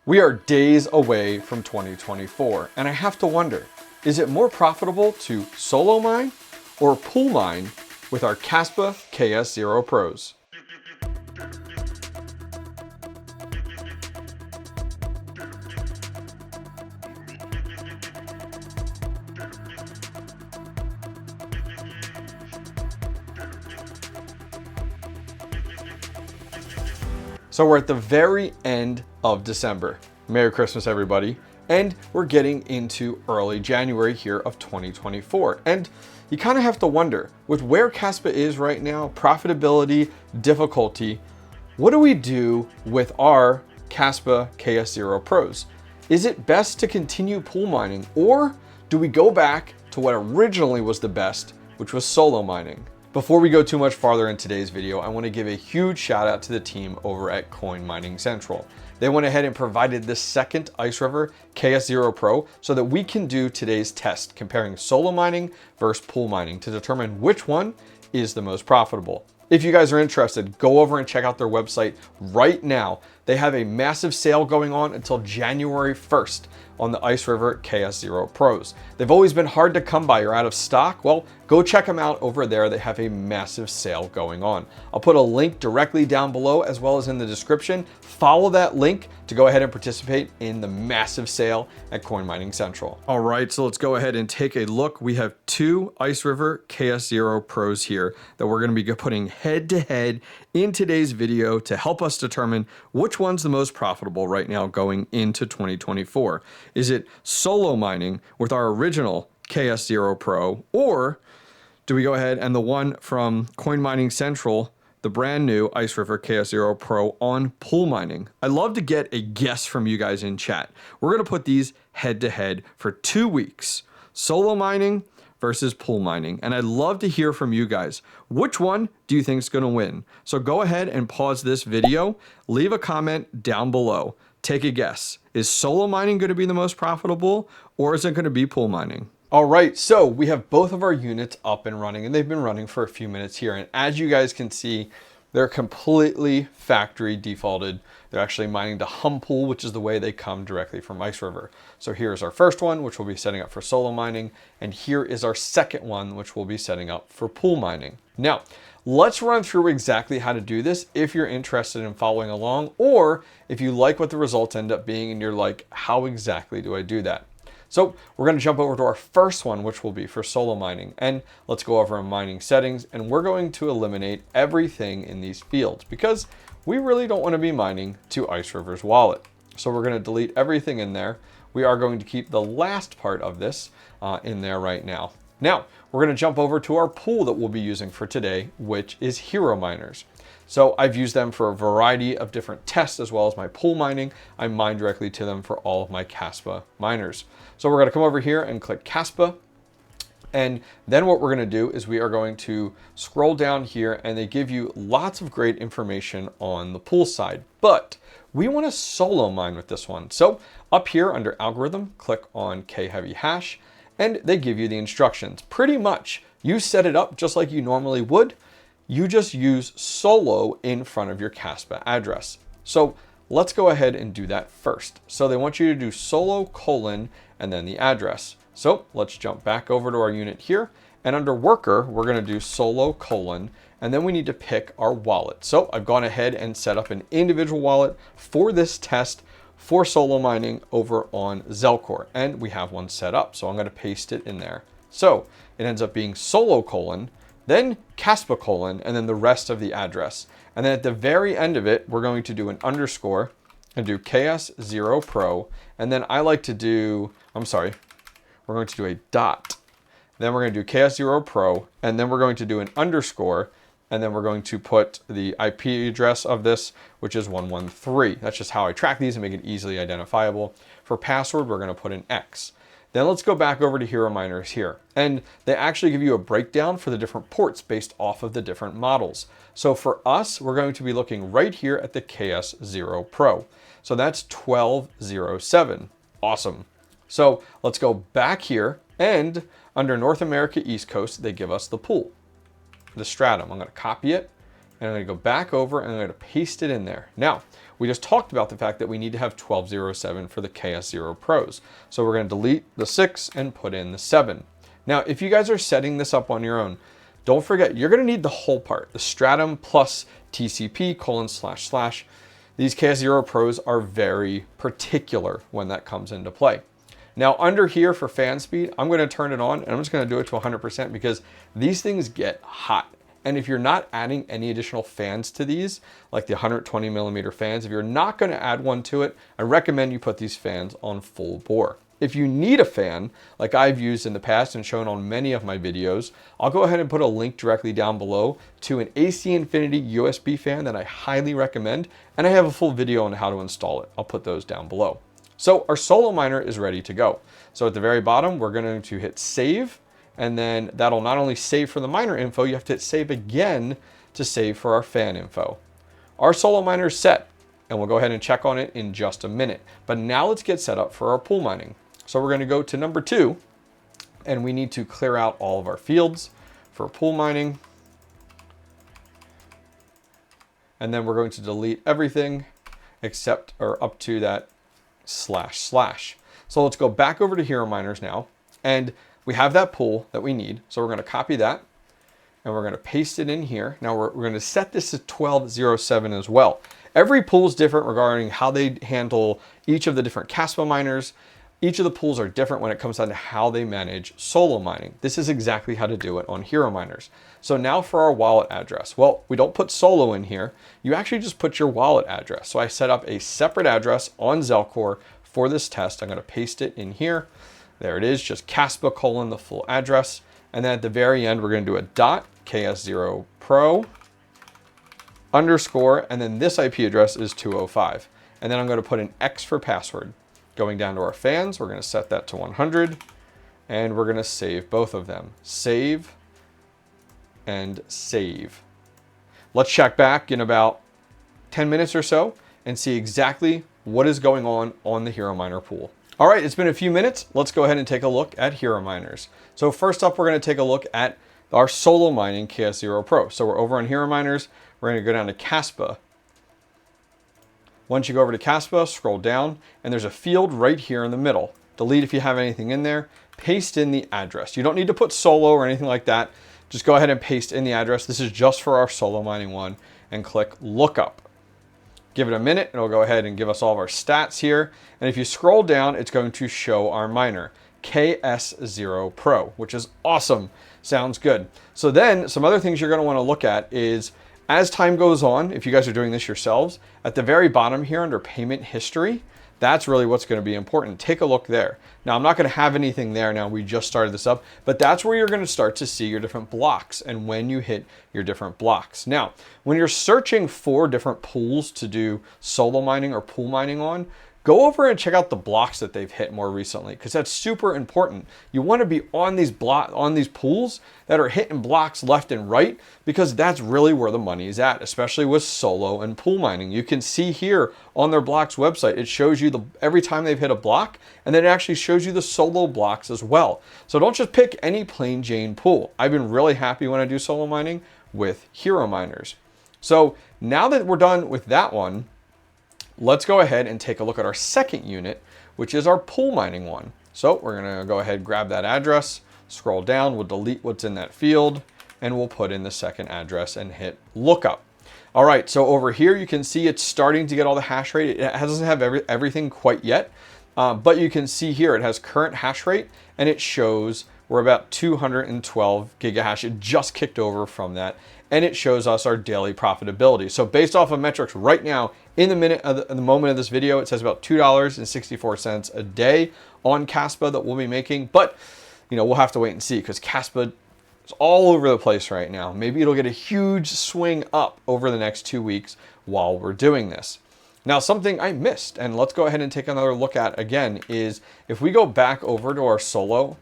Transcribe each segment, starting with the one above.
We are days away from 2024, and I have to wonder, is it more profitable to solo mine or pool mine with our KASPA KS0 Pros? So we're at the very end of December. Merry Christmas, everybody. And we're getting into early January here of 2024. And you kind of have to wonder, with where KASPA is right now, profitability, difficulty, what do we do with our KASPA KS0 Pros? Is it best to continue pool mining, or do we go back to what originally was the best, which was solo mining? Before we go too much farther in today's video, I want to give a huge shout out to the team over at Coin Mining Central. They went ahead and provided the second ICERIVER KS0 Pro so that we can do today's test comparing solo mining versus pool mining to determine which one is the most profitable. If you guys are interested, go over and check out their website right now. They have a massive sale going on until January 1st on the ICERIVER KS0 Pros. They've always been hard to come by or out of stock. Well, go check them out over there. They have a massive sale going on. I'll put a link directly down below as well as in the description. Follow that link to go ahead and participate in the massive sale at Coin Mining Central. All right, so let's go ahead and take a look. We have two ICERIVER KS0 Pros here that we're going to be putting head to head in today's video to help us determine which one's the most profitable right now going into 2024. Is it solo mining with our original KS0 Pro, or do we go ahead and the one from Coin Mining Central, the brand new ICERIVER KS0 Pro on pool mining? I'd love to get a guess from you guys in chat. We're going to put these head to head for 2 weeks. Solo mining versus pool mining. And I'd love to hear from you guys. Which one do you think is going to win? So go ahead and pause this video. Leave a comment down below. Take a guess. Is solo mining going to be the most profitable, or is it going to be pool mining? All right, so we have both of our units up and running, and they've been running for a few minutes here. And as you guys can see, they're completely factory defaulted. They're actually mining to 𝐏𝐚 which is the way they come directly from ICERIVER. So here's our first one, which we'll be setting up for solo mining. And here is our second one, which we'll be setting up for pool mining. Now, let's run through exactly how to do this if you're interested in following along, or if you like what the results end up being and you're like, how exactly do I do that? So we're going to jump over to our first one, which will be for solo mining. And let's go over our mining settings, and we're going to eliminate everything in these fields because we really don't want to be mining to ICERIVER's wallet. So we're going to delete everything in there. We are going to keep the last part of this in there right now. Now, we're going to jump over to our pool that we'll be using for today, which is Hero Miners. So I've used them for a variety of different tests as well as my pool mining. I mine directly to them for all of my KASPA miners. So we're going to come over here and click KASPA. And then what we're going to do is we are going to scroll down here, and they give you lots of great information on the pool side. But we want to solo mine with this one. So up here under algorithm, click on 𝐏𝐫𝐵#, and they give you the instructions. Pretty much, you set it up just like you normally would. You just use solo in front of your KASPA address. So let's go ahead and do that first. So they want you to do solo : and then the address. So let's jump back over to our unit here, and under worker, we're going to do solo : and then we need to pick our wallet. So I've gone ahead and set up an individual wallet for this test for solo mining over on Zelcore, and we have one set up. So I'm going to paste it in there. So it ends up being solo : then KASPA : and then the rest of the address. And then at the very end of it, we're going to do an underscore and do KS0 Pro. And then I like to do, we're going to do a dot. Then we're going to do KS0 Pro, and then we're going to do an underscore, and then we're going to put the IP address of this, which is 113. That's just how I track these and make it easily identifiable. For password, we're going to put an X. Then let's go back over to Hero Miners here. And they actually give you a breakdown for the different ports based off of the different models. So for us, we're going to be looking right here at the KS0 Pro. So that's 1207. Awesome. So let's go back here, and under North America East Coast, they give us the pool, the stratum. I'm going to copy it And I'm going to go back over and I'm going to paste it in there. Now, we just talked about the fact that we need to have 1207 for the KS0 Pros. So we're going to delete the 6 and put in the 7. Now, if you guys are setting this up on your own, don't forget, you're going to need the whole part, the stratum plus TCP://. These KS0 Pros are very particular when that comes into play. Now, under here for fan speed, I'm going to turn it on and I'm just going to do it to 100% because these things get hot. And if you're not adding any additional fans to these, like the 120 millimeter fans, if you're not going to add one to it, I recommend you put these fans on full bore. If you need a fan, like I've used in the past and shown on many of my videos, I'll go ahead and put a link directly down below to an AC Infinity USB fan that I highly recommend, and I have a full video on how to install it. I'll put those down below. So our solo miner is ready to go. So at the very bottom, we're going to hit save, and then that'll not only save for the miner info, you have to hit save again to save for our fan info. Our solo miner is set, and we'll go ahead and check on it in just a minute. But now let's get set up for our pool mining. So we're going to go to number 2, and we need to clear out all of our fields for pool mining. And then we're going to delete everything except or up to that //. So let's go back over to Hero Miners now, and we have that pool that we need. So we're going to copy that and we're going to paste it in here. Now we're going to set this to 1207 as well. Every pool is different regarding how they handle each of the different KASPA miners. Each of the pools are different when it comes down to how they manage solo mining. This is exactly how to do it on Hero Miners. So now for our wallet address. Well, we don't put solo in here. You actually just put your wallet address. So I set up a separate address on Zelcore for this test. I'm going to paste it in here. There it is, just KASPA : the full address. And then at the very end, we're going to do a .KS0 Pro _ and then this IP address is 205. And then I'm going to put an X for password. Going down to our fans, we're going to set that to 100 and we're going to save both of them. Save and save. Let's check back in about 10 minutes or so and see exactly what is going on the Hero Miner pool. All right, it's been a few minutes. Let's go ahead and take a look at Hero Miners. So first up, we're going to take a look at our solo mining KS0 Pro. So we're over on Hero Miners. We're going to go down to KASPA. Once you go over to KASPA, scroll down, and there's a field right here in the middle. Delete if you have anything in there. Paste in the address. You don't need to put solo or anything like that. Just go ahead and paste in the address. This is just for our solo mining one, and click lookup. Give it a minute, and it'll go ahead and give us all of our stats here. And if you scroll down, it's going to show our miner, KS0 Pro, which is awesome. Sounds good. So then some other things you're going to want to look at is, as time goes on, if you guys are doing this yourselves, at the very bottom here under payment history, that's really what's going to be important. Take a look there. Now, I'm not going to have anything there now. We just started this up, but that's where you're going to start to see your different blocks and when you hit your different blocks. Now, when you're searching for different pools to do solo mining or pool mining on, go over and check out the blocks that they've hit more recently, because that's super important. You want to be on these pools that are hitting blocks left and right, because that's really where the money is at, especially with solo and pool mining. You can see here on their blocks website, it shows you every time they've hit a block, and then it actually shows you the solo blocks as well. So don't just pick any plain Jane pool. I've been really happy when I do solo mining with Hero Miners. So now that we're done with that one, let's go ahead and take a look at our second unit, which is our pool mining one. So we're going to go ahead and grab that address, scroll down, we'll delete what's in that field, and we'll put in the second address and hit lookup. All right, so over here you can see it's starting to get all the hash rate. It doesn't have everything quite yet, but you can see here it has current hash rate, and it shows we're about 212 gigahash. It just kicked over from that, and it shows us our daily profitability. So based off of metrics right now, in the moment of this video, it says about $2.64 a day on KASPA that we'll be making. But we'll have to wait and see, because KASPA is all over the place right now. Maybe it'll get a huge swing up over the next 2 weeks while we're doing this. Now, something I missed, and let's go ahead and take another look at again, is if we go back over to our solo,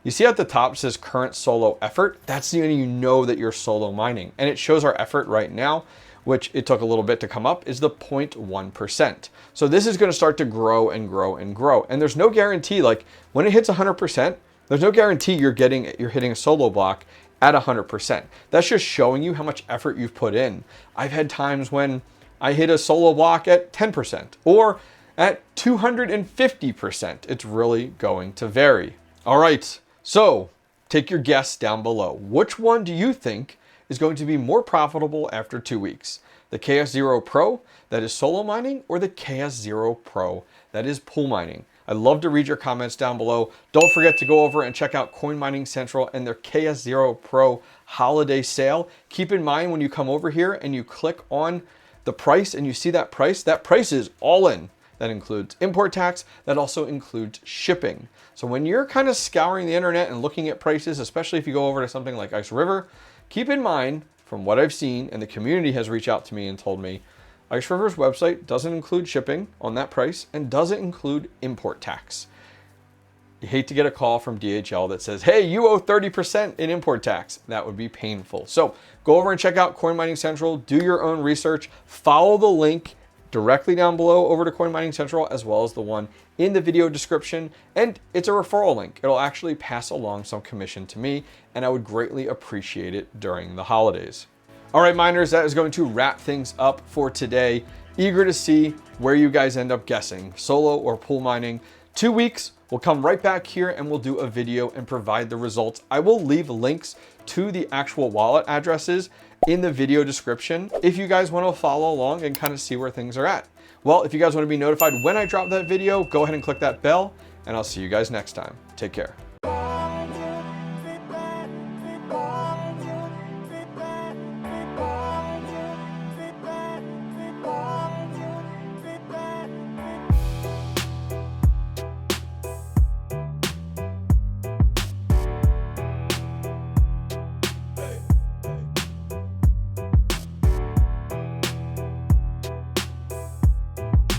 you see at the top it says current solo effort. That's when you know that you're solo mining. And it shows our effort right now, which it took a little bit to come up, is the 0.1%. So this is going to start to grow and grow and grow. And there's no guarantee, like when it hits 100%, there's no guarantee you're hitting a solo block at 100%. That's just showing you how much effort you've put in. I've had times when I hit a solo block at 10% or at 250%. It's really going to vary. All right, so take your guess down below. Which one do you think is going to be more profitable after 2 weeks? The KS0 Pro, that is solo mining, or the KS0 Pro, that is pool mining? I'd love to read your comments down below. Don't forget to go over and check out Coin Mining Central and their KS0 Pro holiday sale. Keep in mind when you come over here and you click on the price and you see that price is all in. That includes import tax, that also includes shipping. So when you're kind of scouring the internet and looking at prices, especially if you go over to something like ICERIVER, keep in mind, from what I've seen, and the community has reached out to me and told me, ICERIVER's website doesn't include shipping on that price and doesn't include import tax. You hate to get a call from DHL that says, hey, you owe 30% in import tax. That would be painful. So go over and check out Coin Mining Central, do your own research, follow the link directly down below over to Coin Mining Central, as well as the one in the video description. And it's a referral link. It'll actually pass along some commission to me, and I would greatly appreciate it during the holidays. All right, miners, that is going to wrap things up for today. Eager to see where you guys end up guessing, solo or pool mining. 2 weeks, we'll come right back here and we'll do a video and provide the results. I will leave links to the actual wallet addresses in the video description if you guys want to follow along and kind of see where things are at. Well, if you guys want to be notified when I drop that video, go ahead and click that bell, and I'll see you guys next time. Take care.